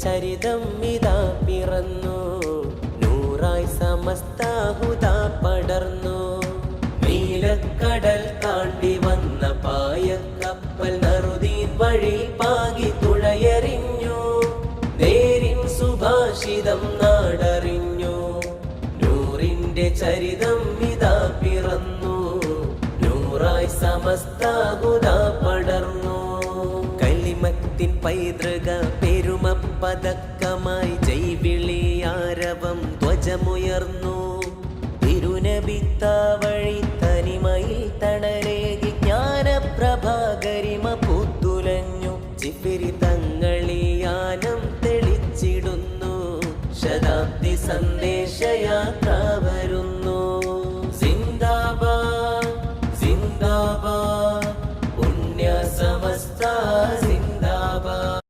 ചരിതം ഇതാ പിറന്നു. നൂറായി സമസ്ത ഹുദാ പടർന്നു. നീലക്കടൽ താണ്ടി വന്ന പായക്കപ്പൽ നറുദീൻ വഴി പാകി തുഴയെറിഞ്ഞു. നേരിൻ സുഭാഷിതം നാടറിഞ്ഞു. നൂറിന്റെ ചരിതം ഇതാ പിറന്നു. നൂറായി സമസ്ത ഹുദാ പടർന്നു. കലിമത്തിൻ പൈതൃക പെരുമ പതക്കമായി ജൈവിളിയാരവം ധ്വജമുയർന്നു. തിരുനബിത്താവഴി തനിമയിൽ തണലേകി ജ്ഞാനപ്രഭാകരിമ പൂത്തുലഞ്ഞു. ജിഫിരി തങ്ങളിയാനം തെളിച്ചിടുന്നു. ശതാബ്ദി സന്ദേശയാത്രാവ